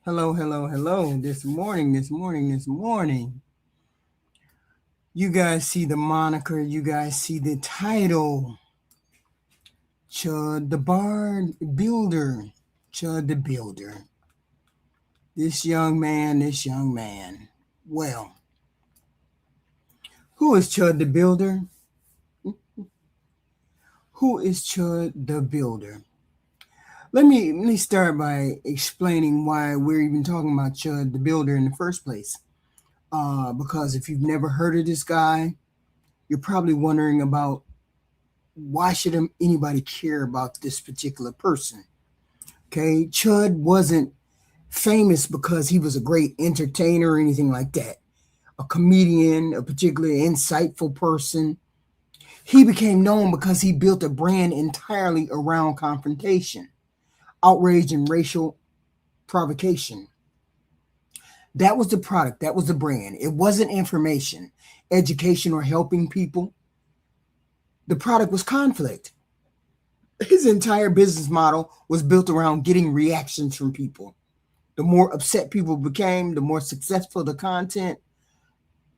Hello, hello, hello. This morning. You guys see the moniker, you guys see the title. Chud the Builder. Chud the Builder. This young man. Well, who is Chud the Builder? Who is Chud the Builder? Let me start by explaining why we're even talking about Chud the Builder in the first place. Because if you've never heard of this guy, you're probably wondering about why should anybody care about this particular person. Okay, Chud wasn't famous because he was a great entertainer or anything like that, a comedian, a particularly insightful person. He became known because he built a brand entirely around confrontation, outrage, and racial provocation. That was the product. That was the brand. It wasn't information, education, or helping people. The product was conflict. His entire business model was built around getting reactions from people. The more upset people became, the more successful the content,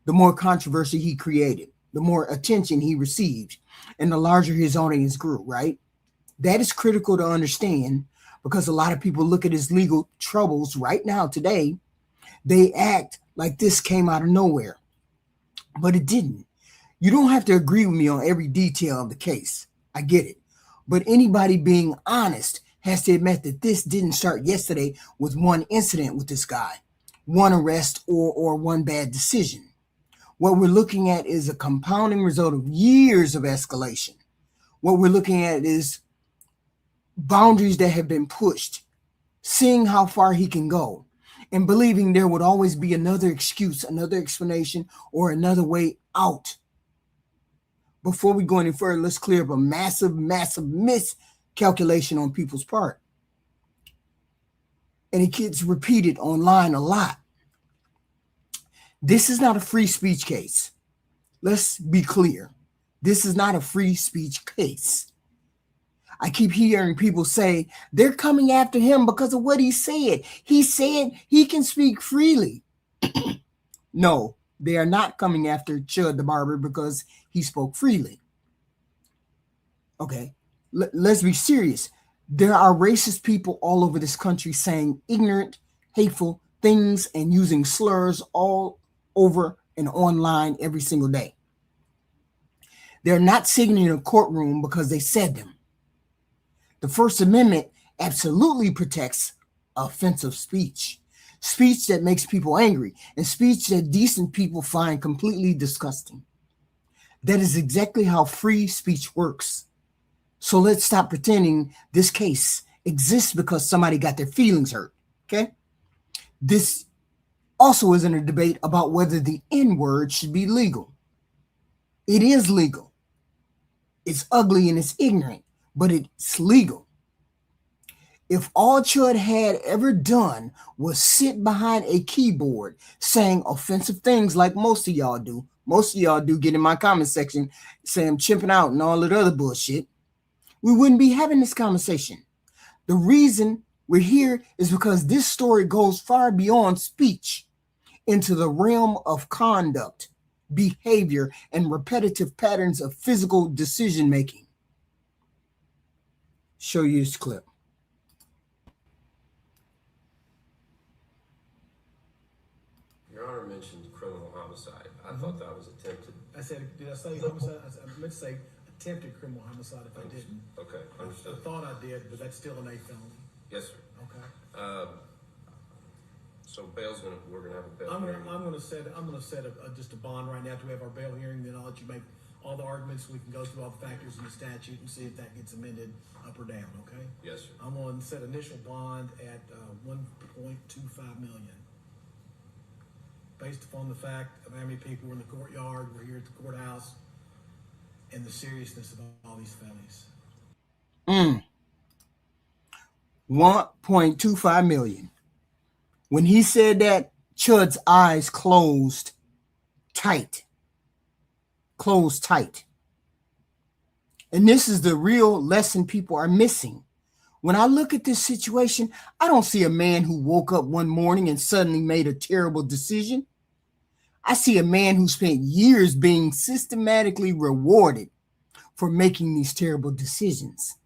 the more controversy he created, the more attention he received, and the larger his audience grew, right? That is critical to understand because a lot of people look at his legal troubles right now today. They act like this came out of nowhere, but it didn't. You don't have to agree with me on every detail of the case. I get it. But anybody being honest has to admit that this didn't start yesterday with one incident with this guy, one arrest or one bad decision. What we're looking at is a compounding result of years of escalation. What we're looking at is boundaries that have been pushed, seeing how far he can go, and believing there would always be another excuse, another explanation, or another way out. Before we go any further, let's clear up a massive miscalculation on people's part. And it gets repeated online a lot. This is not a free speech case. Let's be clear. This is not a free speech case. I keep hearing people say they're coming after him because of what he said. He said he can speak freely. No, they are not coming after Chud the Barber because he spoke freely. Okay, let's be serious. There are racist people all over this country saying ignorant, hateful things and using slurs all over and online every single day. They're not sitting in a courtroom because they said them. The First Amendment absolutely protects offensive speech. Speech that makes people angry, and speech that decent people find completely disgusting. That is exactly how free speech works. So let's stop pretending this case exists because somebody got their feelings hurt, okay? This also isn't a debate about whether the N-word should be legal. It is legal. It's ugly and it's ignorant, but it's legal. If all Chud had ever done was sit behind a keyboard saying offensive things like most of y'all do get in my comment section saying I'm chimping out and all that other bullshit, we wouldn't be having this conversation. The reason we're here is because this story goes far beyond speech into the realm of conduct, behavior, and repetitive patterns of physical decision making. Show you this clip. Your Honor mentioned criminal homicide. I thought that was attempted. Did I say homicide? I meant to say attempted criminal homicide if I didn't. Okay, understood. I thought I did, but that's still an A felony. Yes, sir. Okay. So we're gonna have a bail I'm hearing. gonna set just a bond right now to have our bail hearing. Then I'll let you make all the arguments. We can go through all the factors in the statute and see if that gets amended up or down, okay? Yes, sir. I'm going to set initial bond at 1.25 million. Based upon the fact of how many people were in the courtyard, we're here at the courthouse, and the seriousness of all these felonies. 1.25 million. When he said that, Chud's eyes closed tight. Closed tight. And this is the real lesson people are missing. When I look at this situation, I don't see a man who woke up one morning and suddenly made a terrible decision. I see a man who spent years being systematically rewarded for making these terrible decisions.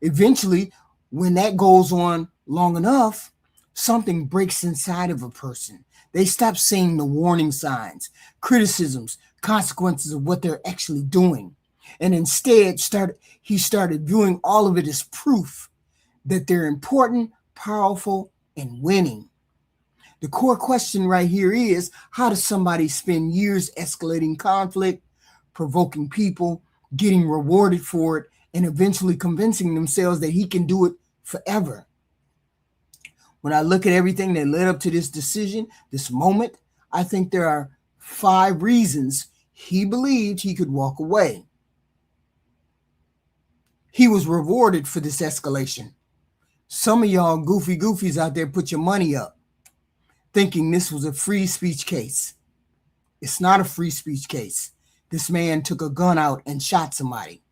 Eventually, when that goes on long enough, something breaks inside of a person. They stop seeing the warning signs, criticisms, consequences of what they're actually doing. And instead, he started viewing all of it as proof that they're important, powerful, and winning. The core question right here is, how does somebody spend years escalating conflict, provoking people, getting rewarded for it, and eventually convincing themselves that he can do it forever? When I look at everything that led up to this decision, this moment, I think there are 5 reasons he believed he could walk away. He was rewarded for this escalation. Some of y'all goofies out there put your money up, thinking this was a free speech case. It's not a free speech case. This man took a gun out and shot somebody.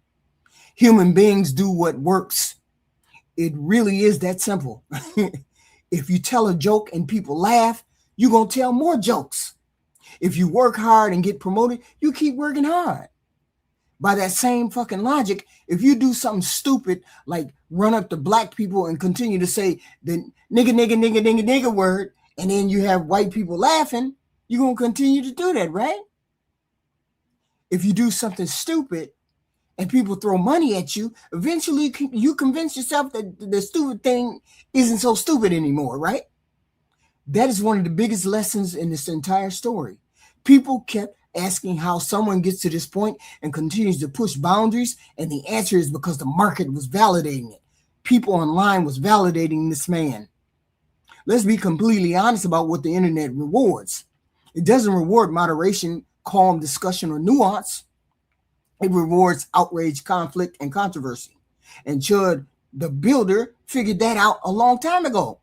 Human beings do what works. It really is that simple. If you tell a joke and people laugh, you're going to tell more jokes. If you work hard and get promoted, you keep working hard. By that same fucking logic, if you do something stupid like run up to black people and continue to say the nigga word, and then you have white people laughing, you're going to continue to do that, right? If you do something stupid and people throw money at you, eventually you convince yourself that the stupid thing isn't so stupid anymore, right? That is one of the biggest lessons in this entire story. People kept asking how someone gets to this point and continues to push boundaries, and the answer is because the market was validating it. People online was validating this man. Let's be completely honest about what the internet rewards. It doesn't reward moderation, calm discussion, or nuance. It rewards outrage, conflict, and controversy. And Chud the Builder figured that out a long time ago.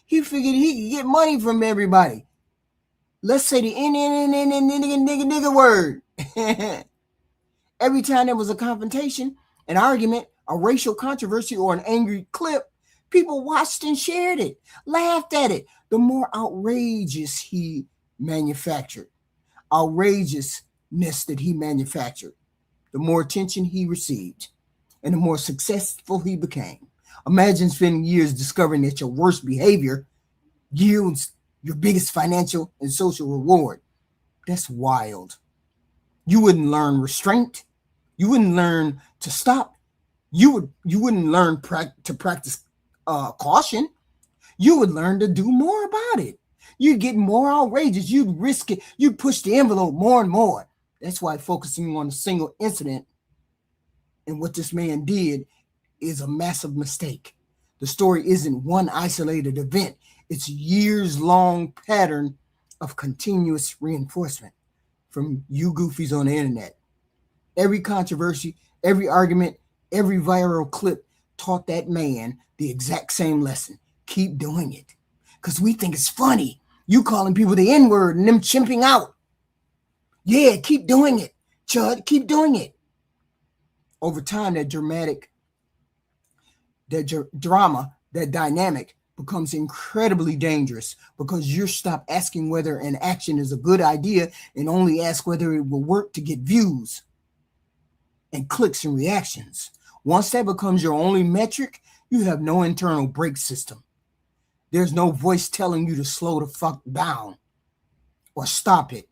He figured he could get money from everybody. Let's say the nigga word. Every time there was a confrontation, an argument, a racial controversy, or an angry clip, people watched and shared it, laughed at it. The more outrageousness that he manufactured, the more attention he received, and the more successful he became. Imagine spending years discovering that your worst behavior yields your biggest financial and social reward. That's wild. You wouldn't learn restraint. You wouldn't learn to stop. You wouldn't learn to practice caution. You would learn to do more about it. You'd get more outrageous. You'd risk it. You'd push the envelope more and more. That's why focusing on a single incident and what this man did is a massive mistake. The story isn't one isolated event. It's a years-long pattern of continuous reinforcement from you goofies on the internet. Every controversy, every argument, every viral clip taught that man the exact same lesson. Keep doing it. Because we think it's funny. You calling people the N-word and them chimping out. Yeah, keep doing it. Chud, keep doing it. Over time, that drama, that dynamic becomes incredibly dangerous because you stop asking whether an action is a good idea and only ask whether it will work to get views and clicks and reactions. Once that becomes your only metric, you have no internal brake system. There's no voice telling you to slow the fuck down or stop it,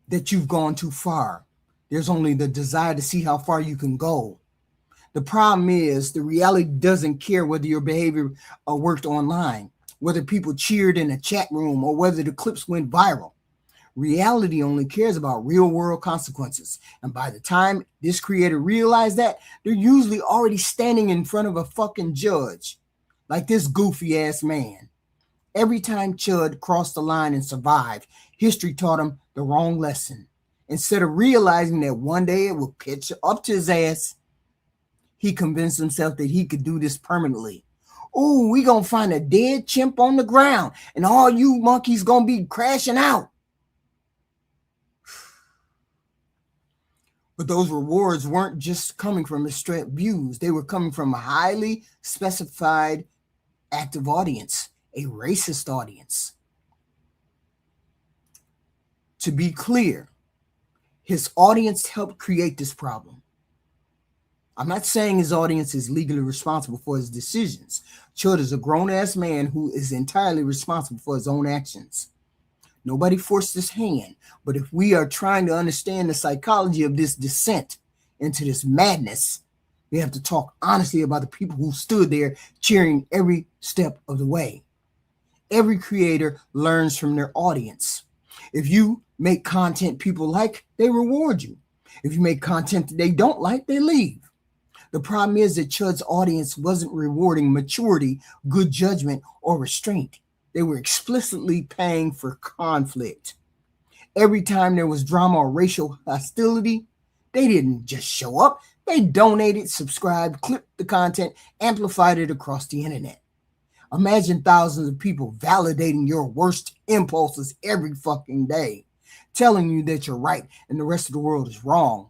that you've gone too far. There's only the desire to see how far you can go. The problem is the reality doesn't care whether your behavior worked online, whether people cheered in a chat room, or whether the clips went viral. Reality only cares about real world consequences. And by the time this creator realized that, they're usually already standing in front of a fucking judge. Like this goofy ass man. Every time Chud crossed the line and survived, history taught him the wrong lesson. Instead of realizing that one day it would catch up to his ass, he convinced himself that he could do this permanently. Ooh, we gonna find a dead chimp on the ground, and all you monkeys gonna be crashing out. But those rewards weren't just coming from straight views. They were coming from a highly specified active audience, a racist audience. To be clear, his audience helped create this problem. I'm not saying his audience is legally responsible for his decisions. Chud is a grown-ass man who is entirely responsible for his own actions. Nobody forced his hand, but if we are trying to understand the psychology of this descent into this madness, we have to talk honestly about the people who stood there cheering every step of the way. Every creator learns from their audience. If you make content people like, they reward you. If you make content that they don't like, they leave. The problem is that Chud's audience wasn't rewarding maturity, good judgment, or restraint. They were explicitly paying for conflict. Every time there was drama or racial hostility, they didn't just show up. They donated, subscribed, clipped the content, amplified it across the internet. Imagine thousands of people validating your worst impulses every fucking day, telling you that you're right and the rest of the world is wrong.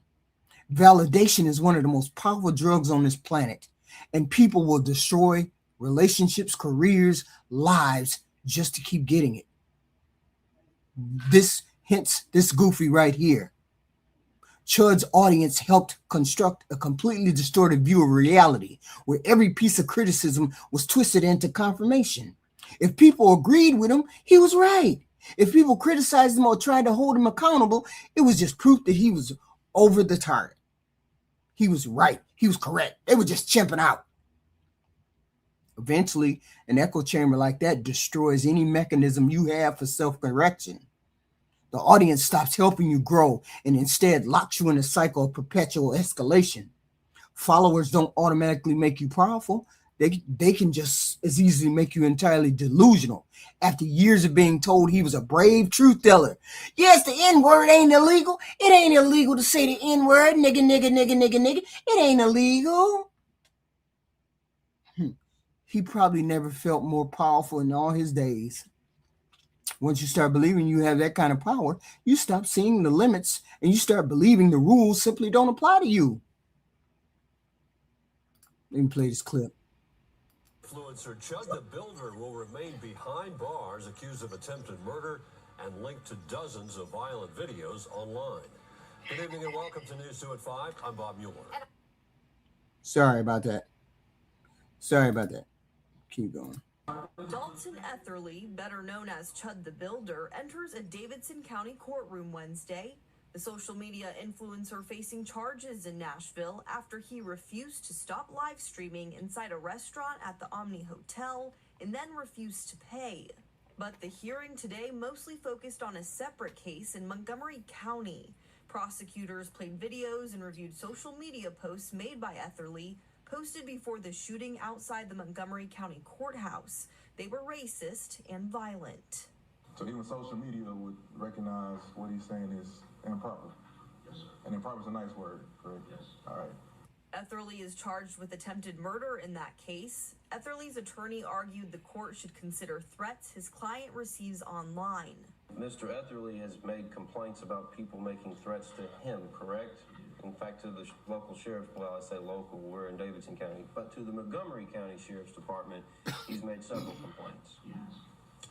Validation is one of the most powerful drugs on this planet, and people will destroy relationships, careers, lives just to keep getting it. This goofy right here. Chud's audience helped construct a completely distorted view of reality, where every piece of criticism was twisted into confirmation. If people agreed with him, he was right. If people criticized him or tried to hold him accountable, it was just proof that he was over the target. He was right. He was correct. They were just chimping out. Eventually, an echo chamber like that destroys any mechanism you have for self-correction. The audience stops helping you grow and instead locks you in a cycle of perpetual escalation. Followers don't automatically make you powerful. They can just as easily make you entirely delusional. After years of being told he was a brave truth teller. Yes, the N-word ain't illegal. It ain't illegal to say the N-word, nigga, nigga, nigga, nigga, nigga. It ain't illegal. He probably never felt more powerful in all his days. Once you start believing you have that kind of power, you stop seeing the limits and you start believing the rules simply don't apply to you. Let me play this clip. Influencer Chud the Builder will remain behind bars, accused of attempted murder and linked to dozens of violent videos online. Good evening and welcome to News 2 at 5. I'm Bob Mueller. Sorry about that. Keep going. Dalton Etherly, better known as Chud the Builder, enters a Davidson County courtroom Wednesday. The social media influencer facing charges in Nashville after he refused to stop live streaming inside a restaurant at the Omni Hotel and then refused to pay. But the hearing today mostly focused on a separate case in Montgomery County. Prosecutors played videos and reviewed social media posts made by Etherly, posted before the shooting outside the Montgomery County courthouse. They were racist and violent. So even social media would recognize what he's saying is improper. Yes, sir. And improper is a nice word, correct? Yes. All right. Etherly is charged with attempted murder in that case. Etherly's attorney argued the court should consider threats his client receives online. Mr. Etherly has made complaints about people making threats to him, correct? In fact, to the local sheriff, well, I say local, we're in Davidson County, but to the Montgomery County Sheriff's Department, he's made several complaints,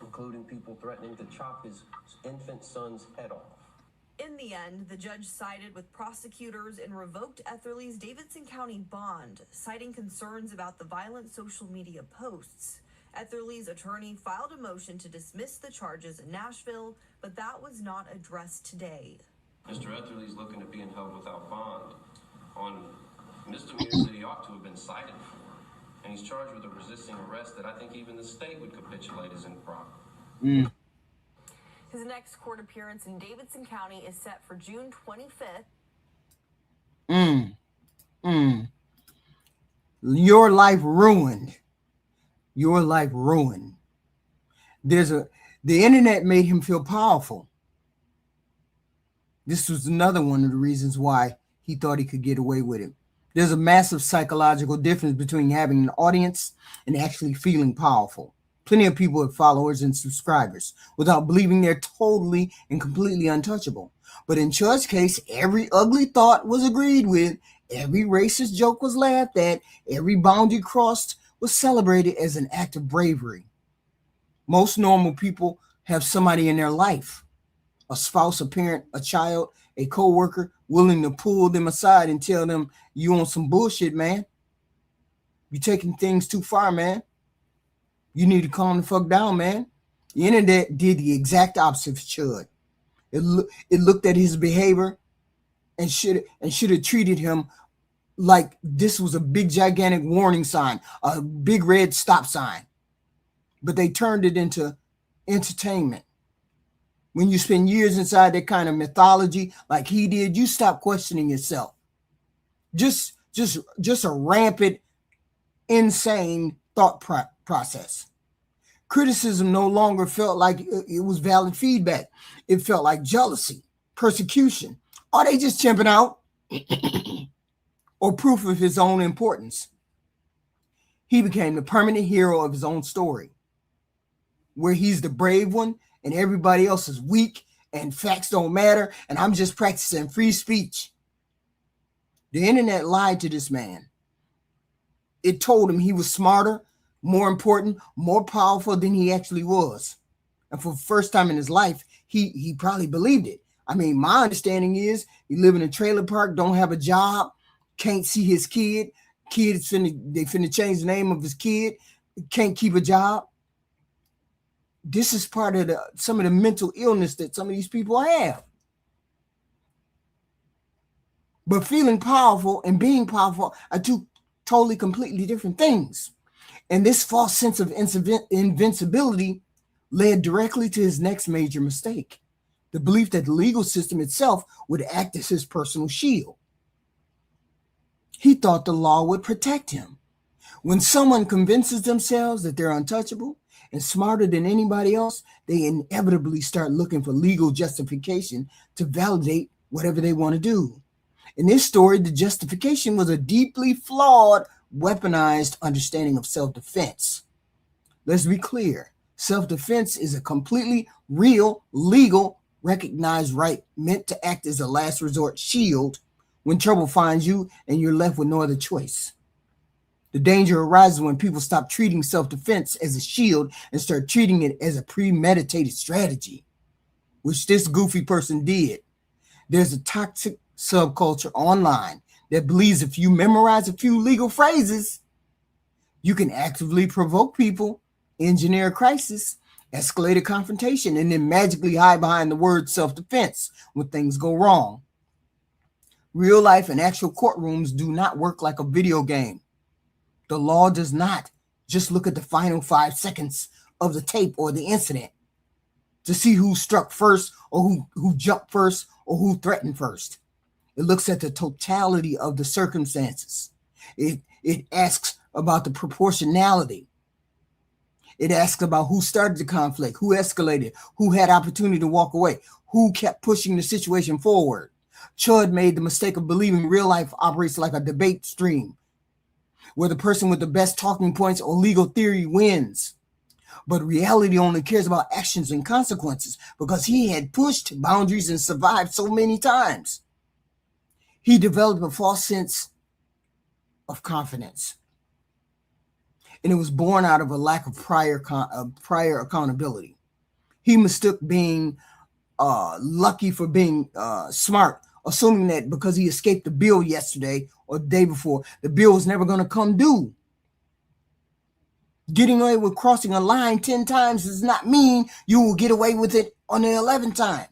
including people threatening to chop his infant son's head off. In the end, the judge sided with prosecutors and revoked Etherly's Davidson County bond, citing concerns about the violent social media posts. Etherly's attorney filed a motion to dismiss the charges in Nashville, but that was not addressed today. Mr. Etherly is looking at being held without bond on misdemeanors that he ought to have been cited for. And he's charged with a resisting arrest that I think even the state would capitulate as improper. His next court appearance in Davidson County is set for June 25th. Your life ruined. Your life ruined. The internet made him feel powerful. This was another one of the reasons why he thought he could get away with it. There's a massive psychological difference between having an audience and actually feeling powerful. Plenty of people have followers and subscribers without believing they're totally and completely untouchable. But in Chud's case, every ugly thought was agreed with, every racist joke was laughed at, every boundary crossed was celebrated as an act of bravery. Most normal people have somebody in their life, a spouse, a parent, a child, a co-worker, willing to pull them aside and tell them, you on some bullshit, man. You're taking things too far, man. You need to calm the fuck down, man. The internet did the exact opposite for Chud. It looked at his behavior and should have treated him like this was a big gigantic warning sign, a big red stop sign. But they turned it into entertainment. When you spend years inside that kind of mythology like he did, you stop questioning yourself. Just a rampant, insane thought process. Criticism no longer felt like it was valid feedback. It felt like jealousy, persecution. Are they just chimping out? Or proof of his own importance. He became the permanent hero of his own story, where he's the brave one and everybody else is weak and facts don't matter and I'm just practicing free speech. The internet lied to this man. It told him he was smarter, more important, more powerful than he actually was. And for the first time in his life, he probably believed it. I mean, my understanding is he live in a trailer park, don't have a job, can't see his kid. They finna change the name of his kid, can't keep a job. This is part of some of the mental illness that some of these people have. But feeling powerful and being powerful are two totally, completely different things. And this false sense of invincibility led directly to his next major mistake, the belief that the legal system itself would act as his personal shield. He thought the law would protect him. When someone convinces themselves that they're untouchable and smarter than anybody else, they inevitably start looking for legal justification to validate whatever they want to do. In this story, the justification was a deeply flawed, weaponized understanding of self-defense. Let's be clear. Self-defense is a completely real, legal, recognized right meant to act as a last resort shield when trouble finds you and you're left with no other choice. The danger arises when people stop treating self-defense as a shield and start treating it as a premeditated strategy, which this goofy person did. There's a toxic subculture online that believes if you memorize a few legal phrases, you can actively provoke people, engineer a crisis, escalate a confrontation, and then magically hide behind the word self-defense when things go wrong. Real life and actual courtrooms do not work like a video game. The law does not just look at the final 5 seconds of the tape or the incident to see who struck first or who jumped first or who threatened first. It looks at the totality of the circumstances. It asks about the proportionality. It asks about who started the conflict, who escalated, who had opportunity to walk away, who kept pushing the situation forward. Chud made the mistake of believing real life operates like a debate stream, where the person with the best talking points or legal theory wins. But reality only cares about actions and consequences because he had pushed boundaries and survived so many times. He developed a false sense of confidence. And it was born out of a lack of prior accountability. He mistook being lucky for being smart, assuming that because he escaped the bill yesterday or the day before, the bill was never going to come due. Getting away with crossing a line 10 times does not mean you will get away with it on the 11th time.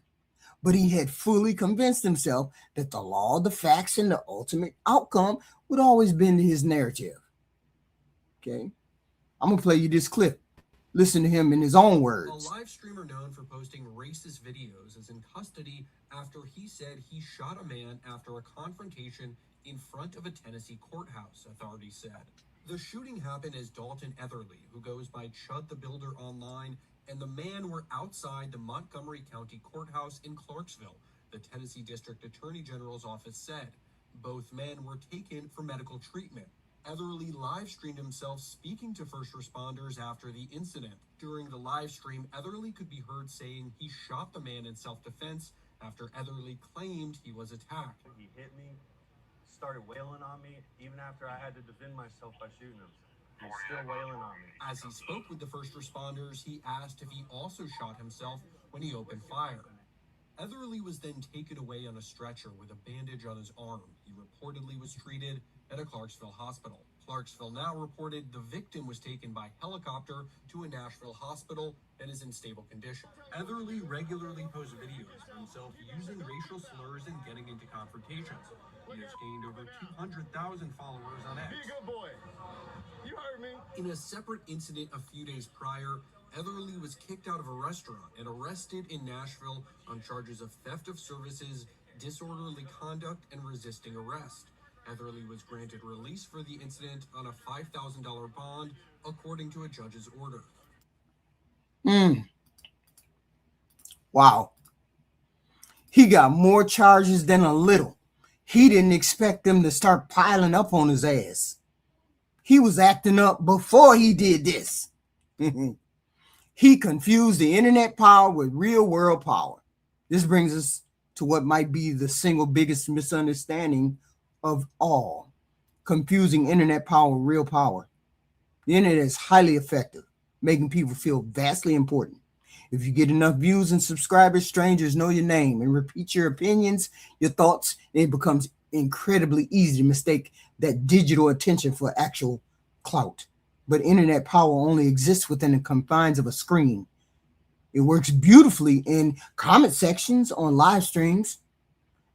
But he had fully convinced himself that the law, the facts, and the ultimate outcome would always bend his narrative. Okay? I'm going to play you this clip. Listen to him in his own A words. live streamer known for posting racist videos is in custody after he said he shot a man after a confrontation in front of a Tennessee courthouse, authorities said. The shooting happened as Dalton Etherly, who goes by Chud the Builder online, and the man were outside the Montgomery County Courthouse in Clarksville, the Tennessee District Attorney General's office said. Both men were taken for medical treatment. Etherly live streamed himself speaking to first responders after the incident. During the live stream, Etherly could be heard saying he shot the man in self-defense after Etherly claimed he was attacked. He hit me, started wailing on me, even after I had to defend myself by shooting him. He's still wailing on me. As he spoke with the first responders, he asked if he also shot himself when he opened fire. Etherly was then taken away on a stretcher with a bandage on his arm. He reportedly was treated at a Clarksville hospital. Clarksville Now reported the victim was taken by helicopter to a Nashville hospital and is in stable condition. Etherly regularly posts videos of himself using racial slurs and getting into confrontations. He has gained over 200,000 followers on X. Be a good boy. You heard me. In a separate incident a few days prior, Etherly was kicked out of a restaurant and arrested in Nashville on charges of theft of services, disorderly conduct, and resisting arrest. Etherly was granted release for the incident on a $5,000 bond, according to a judge's order. Wow. He got more charges than a little. He didn't expect them to start piling up on his ass. He was acting up before he did this. He confused the internet power with real world power. This brings us to what might be the single biggest misunderstanding of all: confusing internet power with real power. The internet is highly effective, making people feel vastly important. If you get enough views and subscribers, strangers know your name and repeat your opinions, your thoughts, and it becomes incredibly easy to mistake that digital attention for actual clout. But internet power only exists within the confines of a screen. It works beautifully in comment sections on live streams.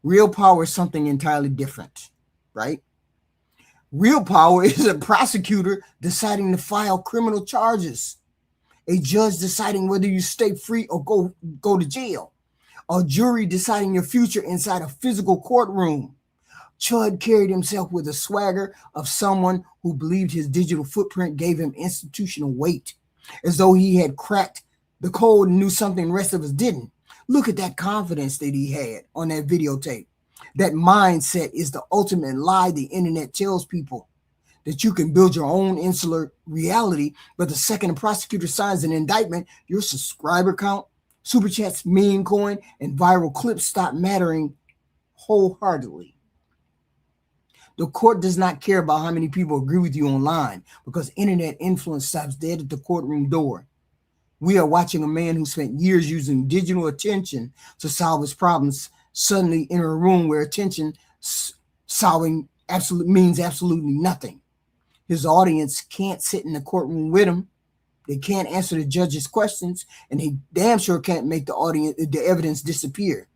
Real power is something entirely different, right? Real power is a prosecutor deciding to file criminal charges, a judge deciding whether you stay free or go to jail, a jury deciding your future inside a physical courtroom. Chud carried himself with the swagger of someone who believed his digital footprint gave him institutional weight, as though he had cracked the code and knew something the rest of us didn't. Look at that confidence that he had on that videotape. That mindset is the ultimate lie the internet tells people, that you can build your own insular reality, but the second a prosecutor signs an indictment, your subscriber count, super chats, meme coin, and viral clips stop mattering wholeheartedly. The court does not care about how many people agree with you online, because internet influence stops dead at the courtroom door. We are watching a man who spent years using digital attention to solve his problems suddenly enter a room where attention solving means absolutely nothing. His audience can't sit in the courtroom with him. They can't answer the judge's questions, and they damn sure can't make the evidence disappear.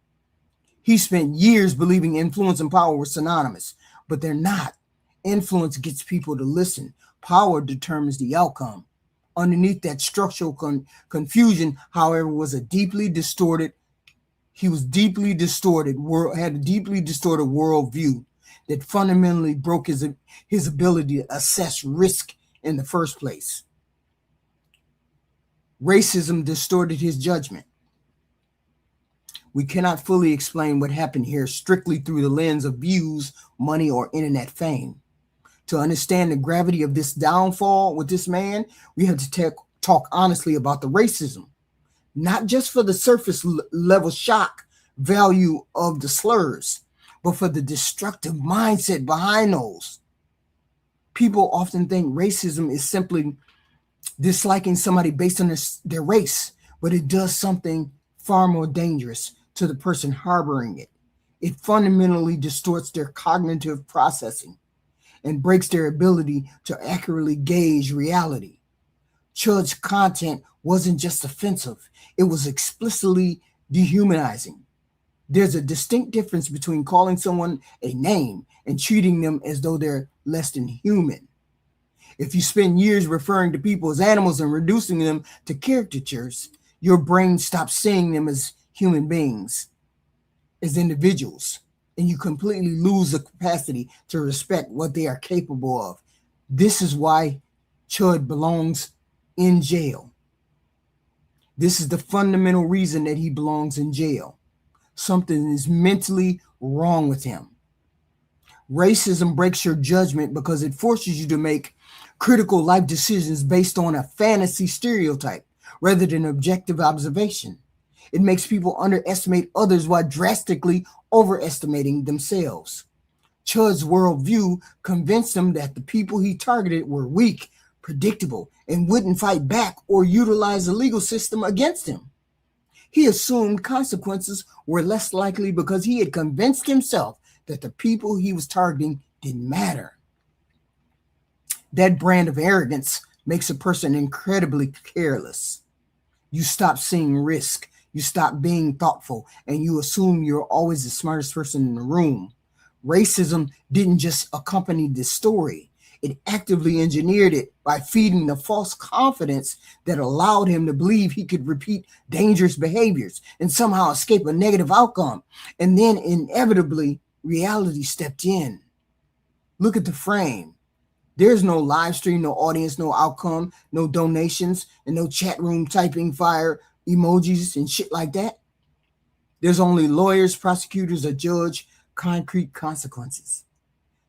He spent years believing influence and power were synonymous, but they're not. Influence gets people to listen. Power determines the outcome. Underneath that structural confusion, however, was a deeply distorted worldview that fundamentally broke his ability to assess risk in the first place. Racism distorted his judgment. We cannot fully explain what happened here strictly through the lens of views, money, or internet fame. To understand the gravity of this downfall with this man, we have to talk honestly about the racism, not just for the surface level shock value of the slurs, but for the destructive mindset behind those. People often think racism is simply disliking somebody based on their race, but it does something far more dangerous to the person harboring it. It fundamentally distorts their cognitive processing and breaks their ability to accurately gauge reality. Chud's content wasn't just offensive, it was explicitly dehumanizing. There's a distinct difference between calling someone a name and treating them as though they're less than human. If you spend years referring to people as animals and reducing them to caricatures, your brain stops seeing them as human beings, as individuals, and you completely lose the capacity to respect what they are capable of. This is why Chud belongs in jail. This is the fundamental reason that he belongs in jail. Something is mentally wrong with him. Racism breaks your judgment because it forces you to make critical life decisions based on a fantasy stereotype rather than objective observation. It makes people underestimate others while drastically overestimating themselves. Chud's worldview convinced him that the people he targeted were weak, predictable, and wouldn't fight back or utilize the legal system against him. He assumed consequences were less likely because he had convinced himself that the people he was targeting didn't matter. That brand of arrogance makes a person incredibly careless. You stop seeing risk, you stop being thoughtful, and you assume you're always the smartest person in the room. Racism didn't just accompany this story. It actively engineered it by feeding the false confidence that allowed him to believe he could repeat dangerous behaviors and somehow escape a negative outcome. And then inevitably, reality stepped in. Look at the frame. There's no live stream, no audience, no outcome, no donations, and no chat room typing fire emojis and shit like that. There's only lawyers, prosecutors, a judge, concrete consequences.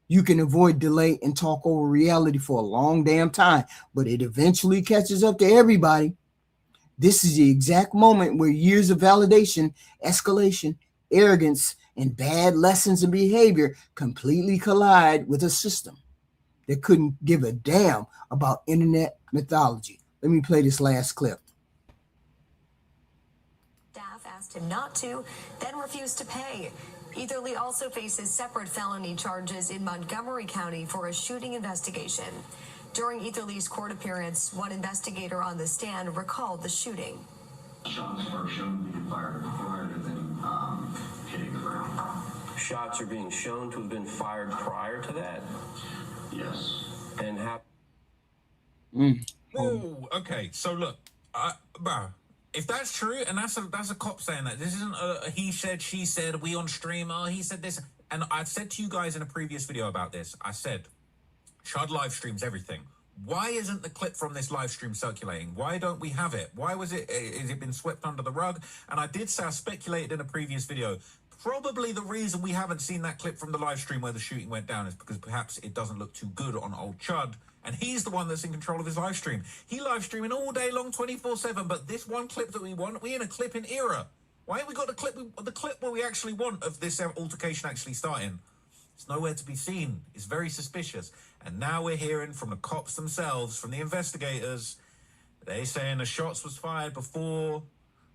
You can avoid delay and talk over reality for a long damn time, but it eventually catches up to everybody. This is the exact moment where years of validation, escalation, arrogance, and bad lessons in behavior completely collide with a system that couldn't give a damn about internet mythology. Let me play this last clip. Staff asked him not to, then refused to pay. Etherly also faces separate felony charges in Montgomery County for a shooting investigation. During Etherly's court appearance, one investigator on the stand recalled the shooting. Shots are shown to be fired prior to them hitting the ground. Shots are being shown to have been fired prior to that? Yes. And how? Oh, okay. So look, bro, if that's true, and that's a cop saying that, this isn't a he said, she said, we on stream, oh, he said this. And I said to you guys in a previous video about this, I said, Chud live streams everything. Why isn't the clip from this live stream circulating? Why don't we have it? Why was it, has it been swept under the rug? And I did say, I speculated in a previous video, probably the reason we haven't seen that clip from the live stream where the shooting went down is because perhaps it doesn't look too good on old Chud. And he's the one that's in control of his live stream. He live streaming all day long, 24/7. But this one clip that we want, we're in a clipping era. Why haven't we got the clip where we actually want of this altercation actually starting? It's nowhere to be seen. It's very suspicious. And now we're hearing from the cops themselves, from the investigators, they saying the shots was fired before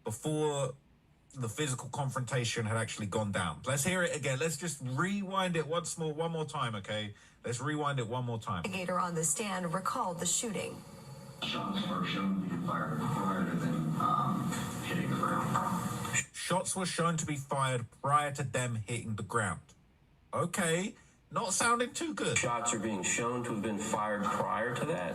the physical confrontation had actually gone down. Let's hear it again. Let's just rewind it one more time, okay? Let's rewind it one more time. The investigator on the stand recalled the shooting. Shots were shown to be fired prior to them hitting the ground. Shots were shown to be fired prior to them hitting the ground. Okay, not sounding too good. Shots are being shown to have been fired prior to that?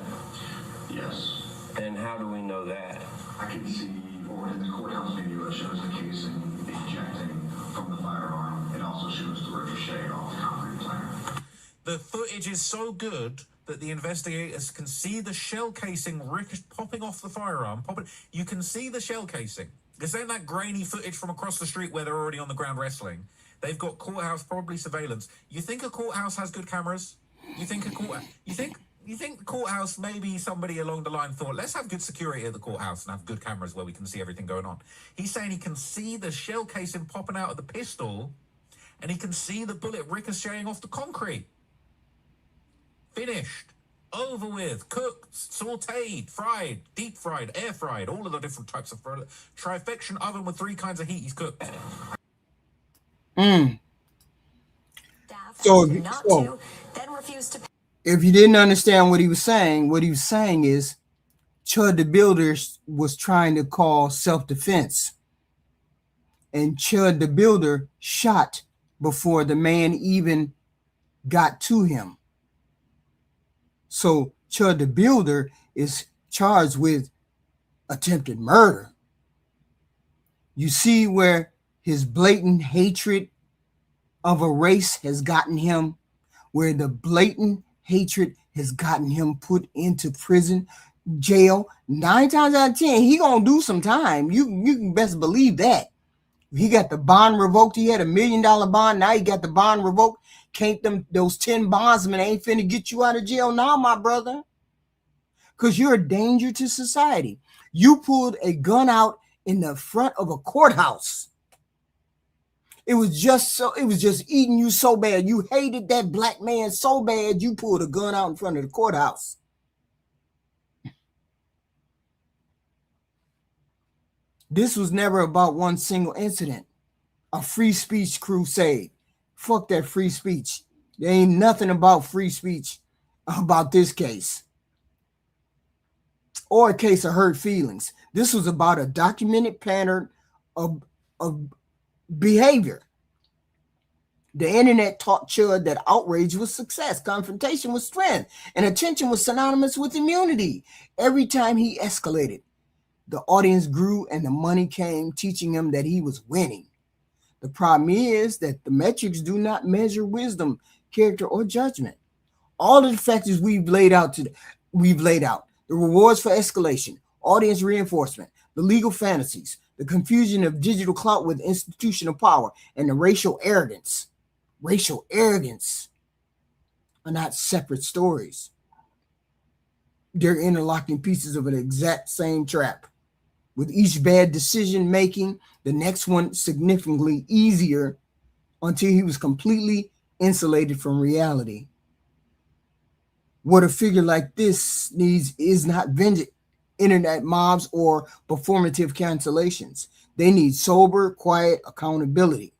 Yes. And how do we know that? I can see, or in the courthouse video, it shows the casing ejecting from the firearm. It also shows the ricochet off the concrete plank. The footage is so good that the investigators can see the shell casing popping off the firearm. You can see the shell casing. This ain't that grainy footage from across the street where they're already on the ground wrestling. They've got courthouse, probably surveillance. You think a courthouse has good cameras? You think the courthouse, maybe somebody along the line thought, let's have good security at the courthouse and have good cameras where we can see everything going on. He's saying he can see the shell casing popping out of the pistol and he can see the bullet ricocheting off the concrete. Finished. Over with. Cooked, sauteed, fried, deep fried, air fried, all of the different types of trifection oven with 3 kinds of heat he's cooked. So Then refused to pay. If you didn't understand what he was saying is Chud the Builder was trying to call self-defense. And Chud the Builder shot before the man even got to him. So Chud the Builder is charged with attempted murder. You see where his blatant hatred of a race has gotten him, where the blatant hatred has gotten him put into prison, jail. 9 times out of 10, he gonna do some time. You can best believe that. He got the bond revoked. He had $1 million bond. Now he got the bond revoked. Can't those 10 bondsmen ain't finna get you out of jail now, my brother. Because you're a danger to society. You pulled a gun out in the front of a courthouse. It was just eating you so bad. You hated that black man so bad, you pulled a gun out in front of the courthouse. This was never about one single incident. A free speech crusade. Fuck that free speech. There ain't nothing about free speech about this case. Or a case of hurt feelings. This was about a documented pattern of behavior. The internet taught Chud that outrage was success, confrontation was strength, and attention was synonymous with immunity. Every time he escalated, the audience grew and the money came, teaching him that he was winning. The problem is that the metrics do not measure wisdom, character, or judgment. All of the factors we've laid out. The rewards for escalation, audience reinforcement, the legal fantasies, the confusion of digital clout with institutional power, and the racial arrogance. Racial arrogance are not separate stories. They're interlocking pieces of an exact same trap. With each bad decision making, the next one significantly easier until he was completely insulated from reality. What a figure like this needs is not vengeance, internet mobs, or performative cancellations. They need sober, quiet accountability.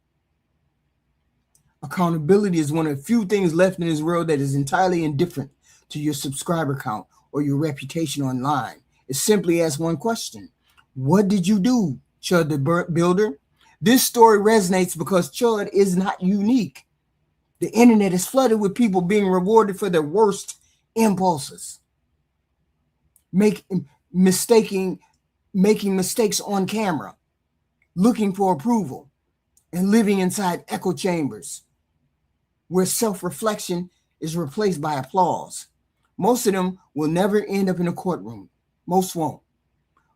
Accountability is one of the few things left in this world that is entirely indifferent to your subscriber count or your reputation online. It simply asks one question. What did you do, Chud the Builder? This story resonates because Chud is not unique. The internet is flooded with people being rewarded for their worst impulses, making mistakes on camera, looking for approval, and living inside echo chambers where self-reflection is replaced by applause. Most of them will never end up in a courtroom. Most won't.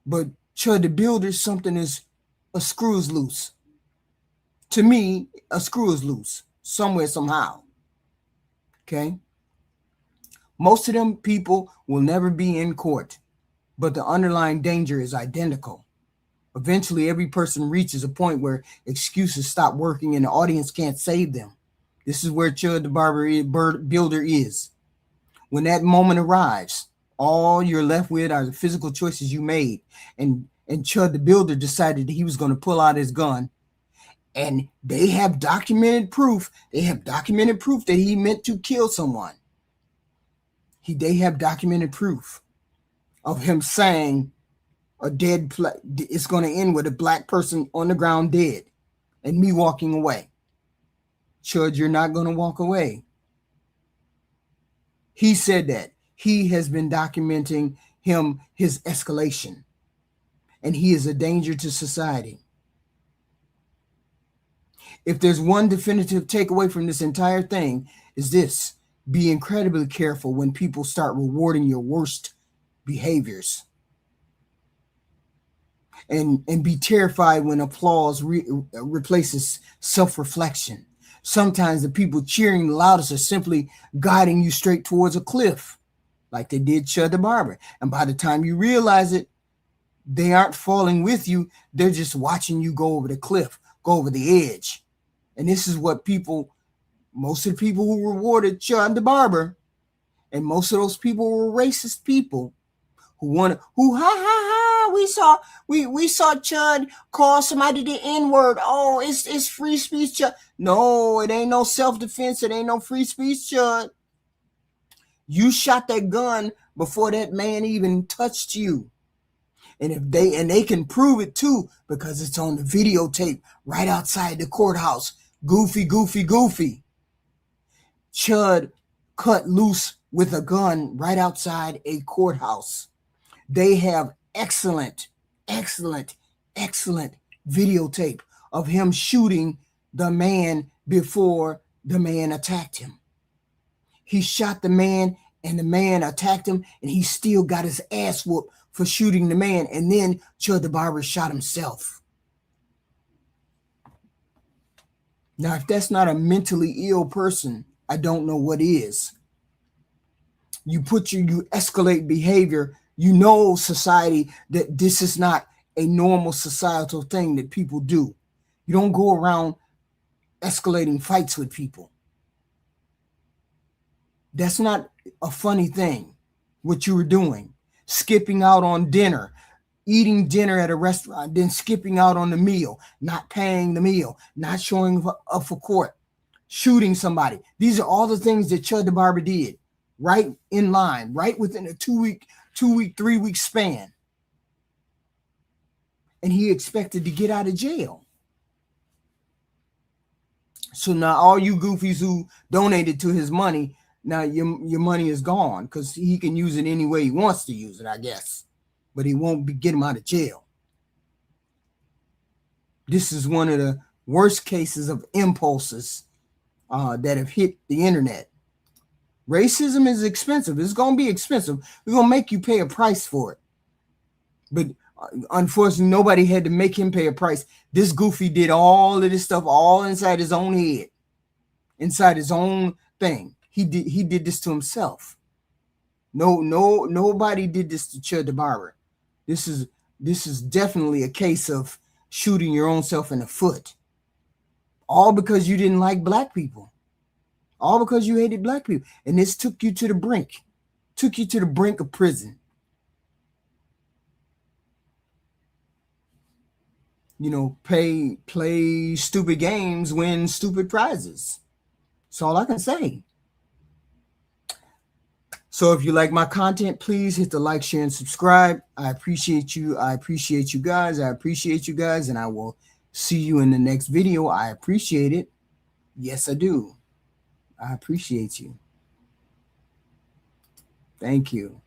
But Chud the Builder, a screw is loose. To me, a screw is loose somewhere, somehow. Okay? Most of them people will never be in court, but the underlying danger is identical. Eventually, every person reaches a point where excuses stop working and the audience can't save them. This is where Chud the Builder is. When that moment arrives, all you're left with are the physical choices you made. And Chud the Builder decided that he was going to pull out his gun. And they have documented proof. They have documented proof that he meant to kill someone. They have documented proof of him saying it's going to end with a black person on the ground dead and me walking away. Chud, you're not going to walk away. He said that. He has been documenting his escalation, and he is a danger to society. If there's one definitive takeaway from this entire thing, is this: be incredibly careful when people start rewarding your worst behaviors. And be terrified when applause replaces self-reflection. Sometimes the people cheering the loudest are simply guiding you straight towards a cliff, like they did Chud the Barber. And by the time you realize it, they aren't falling with you. They're just watching you go over the cliff, go over the edge. And this is what most of the people who rewarded Chud the Barber, and most of those people were racist people we saw Chud call somebody the N-word. Oh, it's free speech, Chud. No, it ain't no self-defense. It ain't no free speech, Chud. You shot that gun before that man even touched you. And they can prove it too, because it's on the videotape right outside the courthouse. Goofy. Chud cut loose with a gun right outside a courthouse. They have excellent videotape of him shooting the man before the man attacked him. He shot the man and the man attacked him, and he still got his ass whooped for shooting the man. And then Chud the Barber shot himself. Now, if that's not a mentally ill person, I don't know what is. You escalate behavior. You know, society, that this is not a normal societal thing that people do. You don't go around escalating fights with people. That's not a funny thing, what you were doing. Skipping out on dinner, eating dinner at a restaurant, then skipping out on the meal, not paying the meal, not showing up for court, shooting somebody. These are all the things that Chud the Barber did, right in line, right within a 3-week span. And he expected to get out of jail. So now all you goofies who donated to his money, now your money is gone, because he can use it any way he wants to use it, I guess. But he won't get him out of jail. This is one of the worst cases of impulses that have hit the internet. Racism is expensive. It's going to be expensive. We're going to make you pay a price for it. But unfortunately, nobody had to make him pay a price. This goofy did all of this stuff all inside his own head, inside his own thing. He did this to himself. Nobody did this to Chud the Barber. This is definitely a case of shooting your own self in the foot. All because you didn't like black people. All because you hated black people. And this took you to the brink. Took you to the brink of prison. You know, play stupid games, win stupid prizes. That's all I can say. So if you like my content, please hit the like, share, and subscribe. I appreciate you. I appreciate you guys. I appreciate you guys. And I will see you in the next video. I appreciate it. Yes, I do. I appreciate you. Thank you.